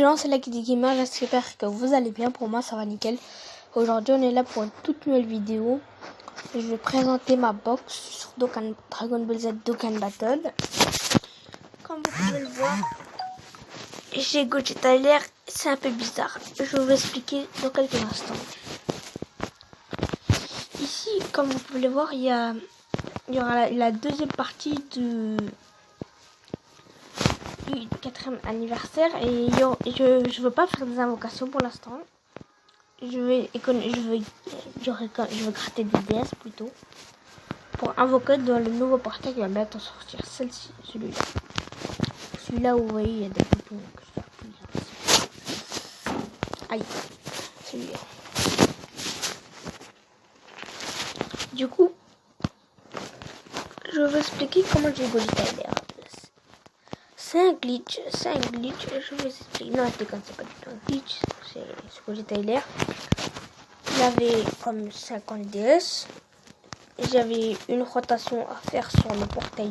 gens, c'est Lucky Gamer, j'espère que vous allez bien. Pour moi ça va nickel. Aujourd'hui on est là pour une toute nouvelle vidéo. Je vais présenter ma box sur Dragon Ball Z Dokkan Battle. Comme vous pouvez le voir, j'ai Gogeta LR, c'est un peu bizarre. Je vais vous expliquer dans quelques instants. Ici, comme vous pouvez le voir, il y aura la deuxième partie du 4e anniversaire et je veux pas faire des invocations pour l'instant. Je vais gratter des DS plutôt pour invoquer dans le nouveau portail qui va bientôt sortir. Celui-là où vous voyez il y a des boutons que je dois appuyer. Aïe, celui-là. Du coup, je vais expliquer comment j'ai Gogeta LR. C'est un glitch, je vous explique. Non, c'est pas du tout un glitch, c'est Gogeta LR. J'avais comme 50 DS. J'avais une rotation à faire sur le portail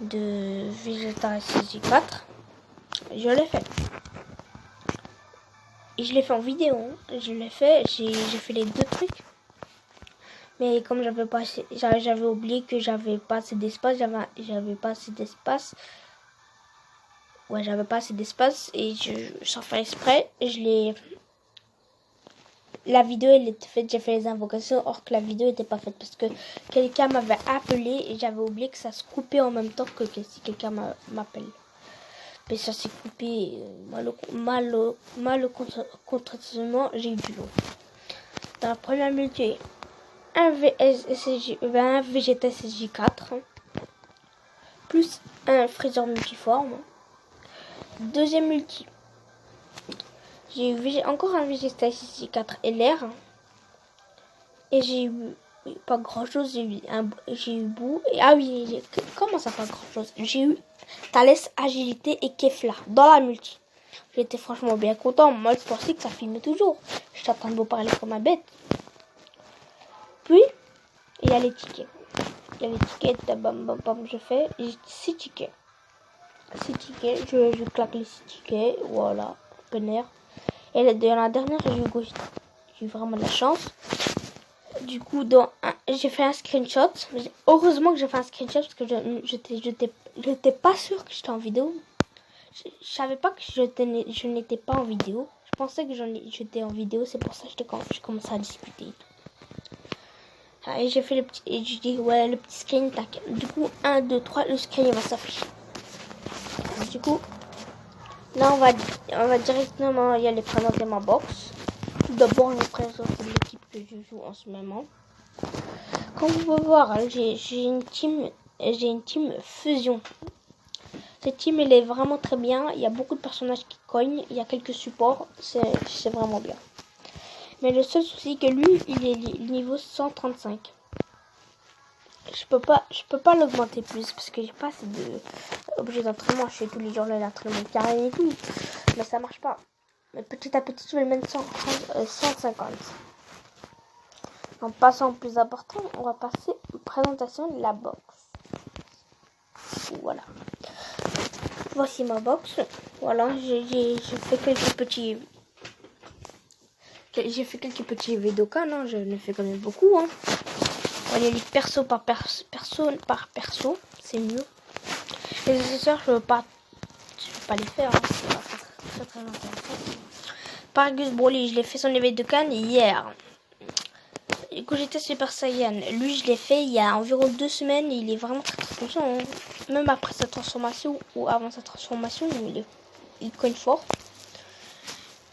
de Vegeta SSJ4. Je l'ai fait. Et je l'ai fait en vidéo. J'ai fait les deux trucs. Mais comme j'avais oublié que j'avais pas assez d'espace, j'avais pas assez d'espace. Ouais, j'avais pas assez d'espace et sans faire exprès, la vidéo elle était faite, j'ai fait les invocations, or que la vidéo était pas faite parce que quelqu'un m'avait appelé et j'avais oublié que ça se coupait en même temps que si quelqu'un m'appelle. Mais ça s'est coupé contrairement, j'ai eu du lot. Dans la première multi, un Vegeta SSJ4 plus un Freezer multiforme. Deuxième multi, j'ai eu encore un Vegeta SSJ4 LR et j'ai eu pas grand chose. J'ai eu Boo et comment ça pas grand chose, j'ai eu Thalès, Agilité et Kefla dans la multi. J'étais franchement bien content. Moi je pensais que ça filmait toujours. J'étais en train de vous parler comme un bête. Puis il y a les tickets. Bam, je fais 6 tickets. 6 tickets, je claque les 6 tickets, voilà, open air. Et dans la dernière, j'ai eu Gogeta. J'ai eu vraiment de la chance. Du coup, j'ai fait un screenshot. Heureusement que j'ai fait un screenshot parce que j'étais pas sûre que j'étais en vidéo. Je savais pas que je n'étais pas en vidéo. Je pensais que j'étais en vidéo, c'est pour ça que je commençais à discuter. Et j'ai fait le petit, et je dis ouais, le petit screen, tac. Du coup, 1, 2, 3, le screen il va s'afficher. Du coup, là on va directement y aller présenter ma box. Tout d'abord, je vais présenter l'équipe que je joue en ce moment. Comme vous pouvez voir, j'ai une team fusion. Cette team elle est vraiment très bien. Il y a beaucoup de personnages qui cognent. Il y a quelques supports. C'est vraiment bien. Mais le seul souci que lui, il est niveau 135. Je peux pas l'augmenter plus parce que j'ai pas assez d'objets d'entraînement. Je fais tous les jours l'entraînement carré et tout. Mais ça marche pas. Mais petit à petit, je vais le mettre 150. En passant au plus important, on va passer aux présentations de la box. Voilà. Voici ma box. Voilà, j'ai fait quelques petits Dokkan, hein. Je ne fais quand même beaucoup. Hein. On va aller perso par perso. C'est mieux. Les accessoires, je veux pas les faire. Hein. C'est pas très intéressant. Paragus Broly, je l'ai fait son éveil de Dokkan hier. Gogeta Super Saiyan, lui je l'ai fait il y a environ 2 semaines. Il est vraiment très puissant. Hein. Même après sa transformation ou avant sa transformation, il cogne fort.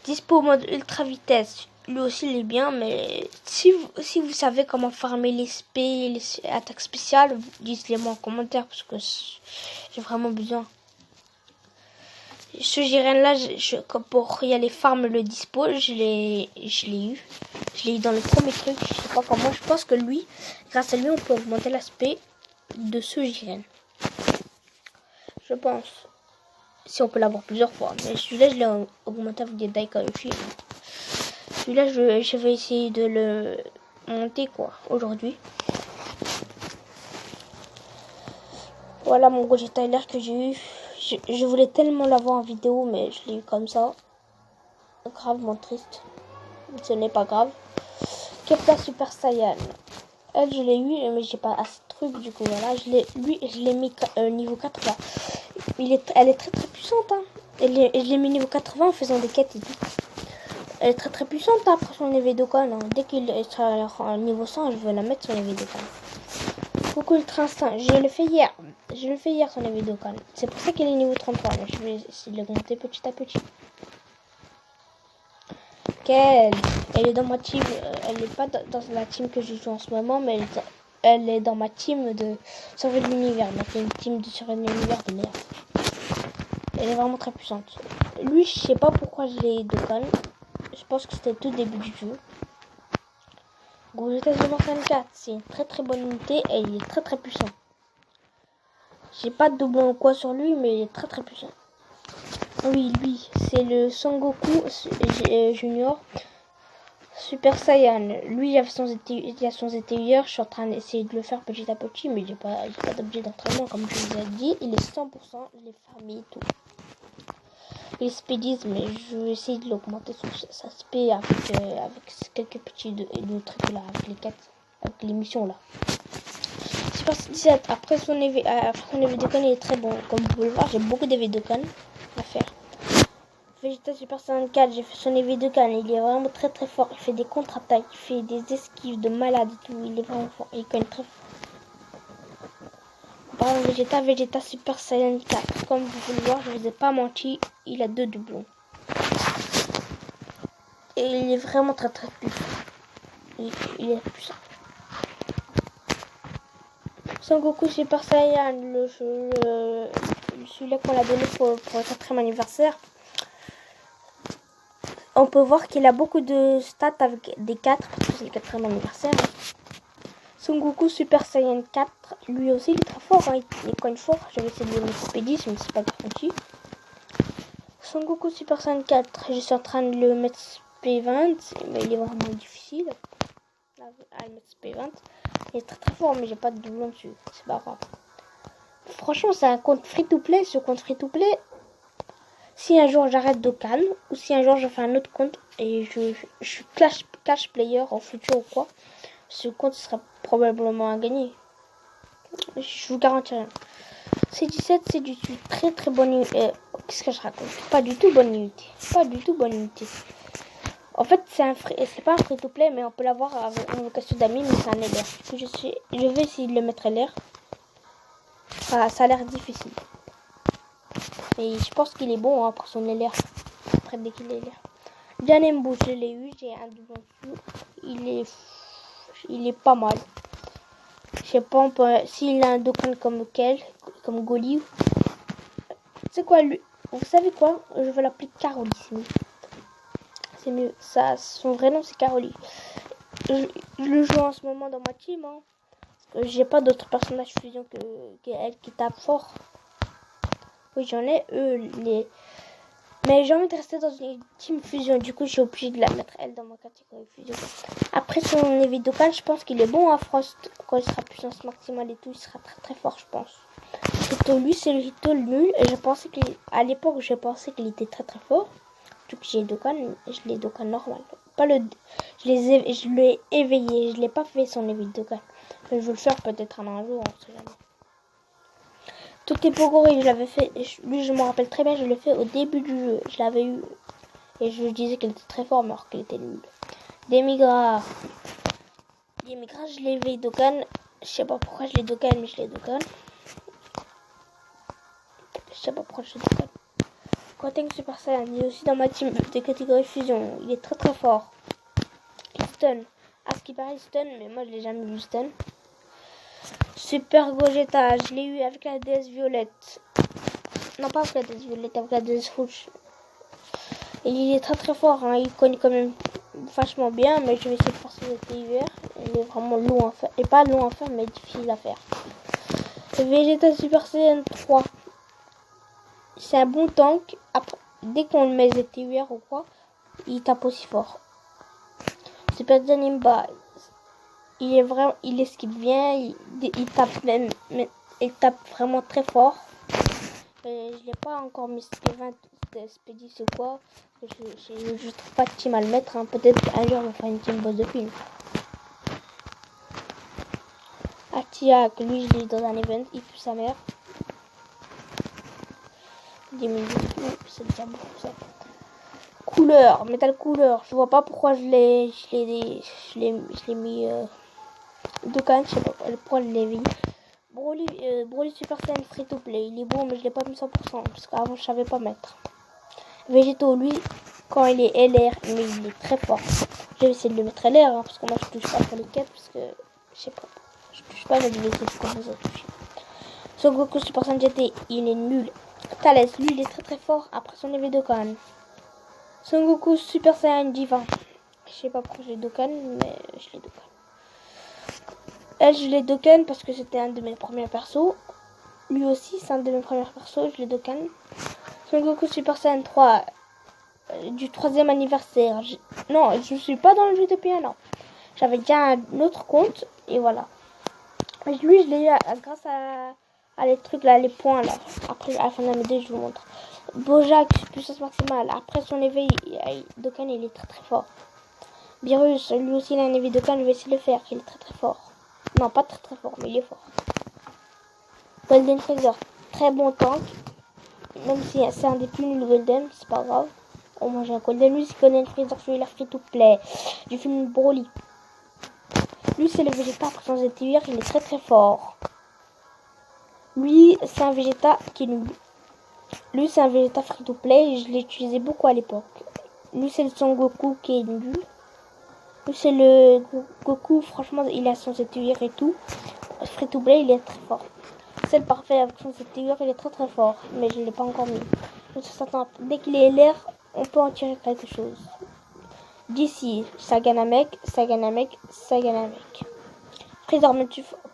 Dispo mode ultra vitesse, lui aussi il est bien, mais si vous savez comment farmer les SP, les attaques spéciales, dites-les moi en commentaire parce que j'ai vraiment besoin. Ce Jiren là, pour y aller farm le dispo, je l'ai eu. Je l'ai eu dans le premier truc, je sais pas comment. Je pense que lui, grâce à lui, on peut augmenter l'aspect de ce Jiren. Je pense. Si on peut l'avoir plusieurs fois. Mais celui-là, je l'ai augmenté avec des Daikaichi. Celui-là, je vais essayer de le monter quoi aujourd'hui. Voilà mon Gogeta LR que j'ai eu. Je voulais tellement l'avoir en vidéo, mais je l'ai eu comme ça. Gravement triste. Ce n'est pas grave. Kefla Super Saiyan. Elle, je l'ai eu, mais j'ai pas assez de trucs, du coup, voilà. Je l'ai mis niveau 80. Elle est très très puissante, hein. Je l'ai mis niveau 80 en faisant des quêtes et tout. Elle est très très puissante, hein, après son EV Dokkan. Hein. Dès qu'il sera niveau 100, je veux la mettre sur EV Dokkan. Coucou Ultra Instinct, je le fais hier. Je le fais hier son EV Dokkan. C'est pour ça qu'elle est niveau 33. Mais je vais essayer de l'augmenter petit à petit. Elle est dans ma team. Elle n'est pas dans la team que je joue en ce moment, mais elle est dans ma team de survie de l'univers. Donc c'est une team de survie de l'univers de merde. Elle est vraiment très puissante. Lui, je sais pas pourquoi je l'ai Dokkan. Je pense que c'était tout début du jeu. Gogeta Super 4, c'est une très très bonne unité et il est très très puissant. J'ai pas de doublon ou quoi sur lui, mais il est très très puissant. Oui, lui, c'est le Son Goku Junior Super Saiyan. Lui, il a son ZT hier. Je suis en train d'essayer de le faire petit à petit, mais j'ai pas d'objet d'entraînement, comme je vous ai dit. Il est 100%, je l'ai farmé et tout. Il speedise, mais je vais essayer de l'augmenter sa spé avec quelques petits de trucs là, avec les quêtes, avec les missions là. Super 17, après son EV Dokkan, il est très bon. Comme vous pouvez le voir, j'ai beaucoup d'EV Dokkan à faire. Vegeta Super 54, j'ai fait son EV Dokkan, il est vraiment très très fort. Il fait des contre-attaques, il fait des esquives de malade et tout. Il est vraiment fort, il connaît très fort. Par exemple, Vegeta Super Saiyan 4. Comme vous pouvez le voir, je ne vous ai pas menti, il a 2 doublons. Et il est vraiment très très puissant. Il est puissant. Son Goku Super Saiyan, celui-là qu'on a donné pour le 4e anniversaire. On peut voir qu'il a beaucoup de stats avec des 4 parce que c'est le 4e anniversaire. Son Goku Super Saiyan 4, lui aussi il est très fort, hein. Il est quand même fort. Je vais essayer de le mettre P10, mais c'est pas garanti. Son Goku Super Saiyan 4, je suis en train de le mettre P20, mais il est vraiment difficile à le mettre P20. Il est très très fort, mais j'ai pas de doublon dessus, c'est pas grave. Franchement, c'est un compte free-to-play. Ce compte free-to-play, si un jour j'arrête Dokkan, ou si un jour je fais un autre compte et je suis cash player en futur ou quoi, ce compte sera probablement à gagner. Je vous garantis rien. C17, c'est du très très bonne unité. Qu'est-ce que je raconte? Pas du tout bonne unité. Pas du tout bonne unité. En fait, c'est pas un free-to-play, mais on peut l'avoir avec une location d'amis, mais c'est un LR. Je vais essayer de le mettre LR. Ça a l'air difficile. Et je pense qu'il est bon, hein, après son LR. Après, dès qu'il est LR. Janembu, je l'ai eu, j'ai un double dessus. Il est pas mal. Je sais pas, s'il a un Dokkan comme Goli. C'est quoi lui? Vous savez quoi? Je vais l'appeler Caroli, c'est mieux. C'est mieux. Ça, son vrai nom c'est Caroli. Je le joue en ce moment dans ma team, hein. Parce que j'ai pas d'autres personnages fusion qu'elle qui tape fort. Oui, j'en ai, mais j'ai envie de rester dans une team fusion. Du coup, je suis obligée de la mettre elle dans ma catégorie fusion. Après son EV Dokkan, je pense qu'il est bon à Frost. Quand il sera puissance maximale et tout, il sera très très fort, je pense. Hito, lui, c'est le Hito le nul. Et je pensais qu'à l'époque, je pensais qu'il était très très fort. Du coup, j'ai Dokkan, je l'ai Dokkan normal. Je l'ai éveillé. Je l'ai pas fait son EV Dokkan. Mais je vais le faire peut-être un jour, on sait jamais. Tout est Pogori, je l'avais fait. Lui, je me rappelle très bien, je l'ai fait au début du jeu. Je l'avais eu. Et je disais qu'il était très fort, mais alors qu'il était nul. Demigra, je l'ai éveillé Dokkan. Je sais pas pourquoi je l'ai Dokkan, mais je l'ai Dokkan. Je sais pas pourquoi je l'ai Dokkan. Quentin Super Saiyan, il est aussi dans ma team de catégorie fusion. Il est très très fort. Il stun. À ce qui paraît, il stun, mais moi je l'ai jamais vu stun. Super Gogeta, je l'ai eu avec la DS Violette. Non, pas avec la DS Violette, avec la DS Rouge. Et il est très très fort, hein. Il connaît quand même vachement bien, mais je vais essayer de faire son hiver. Il est vraiment long à faire, et pas long à faire, mais difficile à faire. Vegeta Super Saiyan 3. C'est un bon tank. Après, dès qu'on le met ZTUR ou quoi, il tape aussi fort. Super Zanimba, il esquive bien, il tape même, il tape vraiment très fort. je l'ai pas encore mis SP20, SP10 ou quoi. Je trouve pas de team à le mettre. Hein. Peut-être un jour on va faire une team boss de film. Atiak, lui je l'ai dans un event, il pue sa mère. 10 minutes, c'est déjà beaucoup ça. Couleur, métal couleur, je vois pas pourquoi je l'ai mis Dokkan, je sais pas pourquoi je l'ai mis. Broly Super Saiyan Free to Play, il est bon mais je l'ai pas mis 100% parce qu'avant je savais pas mettre. Végétaux, lui, quand il est LR, mais il est très fort. J'ai essayé de le mettre LR hein, parce que moi je touche pas pour les quêtes parce que je sais pas. Je touche pas mais je vais essayer de commencer à toucher. Son Goku Super Saiyan GT, il est nul. Thales, lui, il est très très fort après son éveil Dokkan. Son Goku Super Saiyan Diva. Je sais pas pourquoi je l'ai Dokkan, mais je l'ai Dokkan. Elle, je l'ai Dokkan parce que c'était un de mes premiers persos. Lui aussi, c'est un de mes premiers persos, je l'ai Dokkan. Son Goku Super Saiyan 3 du 3e anniversaire. Non, je suis pas dans le jeu depuis un an. J'avais déjà un autre compte et voilà. Lui, je l'ai eu grâce à les trucs là, les points là. Après, à la fin de la vidéo, je vous montre. Bojack, puissance maximale. Après son éveil, Dokkan, il est très très fort. Beerus, lui aussi, il a un éveil Dokkan, je vais essayer de le faire. Il est très très fort. Non, pas très très fort, mais il est fort. Golden Freezer, très bon tank. Même si c'est un des plus nuls Golden, c'est pas grave. On mange un Golden. Lui, c'est Golden Freezer, celui-là, free to play. Du film Broly. Lui, c'est le Vegeta après son ZTUR, il est très très fort. Lui, c'est un Vegeta qui est nul. Lui, c'est un Vegeta free to play et je l'ai utilisé beaucoup à l'époque. Lui, c'est le Son Goku qui est nul. Lui, c'est le Goku, franchement, il a son ZTUR et tout. Free to play, il est très fort. C'est le parfait avec son ZTUR, il est très très fort. Mais je ne l'ai pas encore mis. Dès qu'il est LR, on peut en tirer quelque chose. D'ici, Saganamek. Freezer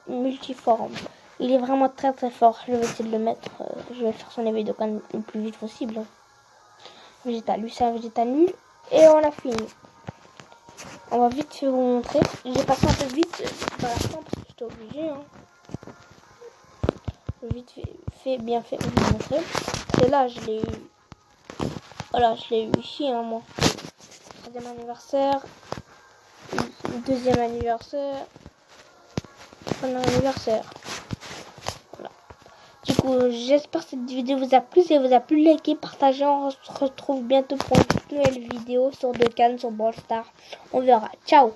multiforme. Il est vraiment très très fort. Je vais essayer de le mettre. Je vais faire son éveil de canne le plus vite possible. Végétal. Lui, c'est un Végétal nul. Et on a fini. On va vite vous montrer. J'ai passé un peu vite dans la fin parce que j'étais obligée. Hein. Vite fait, bien fait, vous montrer. Et là, je l'ai eu. Voilà, je l'ai eu ici, hein, moi. 3e anniversaire. 2e anniversaire. 1er anniversaire. Voilà. Du coup, j'espère que cette vidéo vous a plu. Si elle vous a plu, likez, partagez. On se retrouve bientôt pour une toute nouvelle vidéo sur Dokkan, sur Brawl Stars. On verra. Ciao!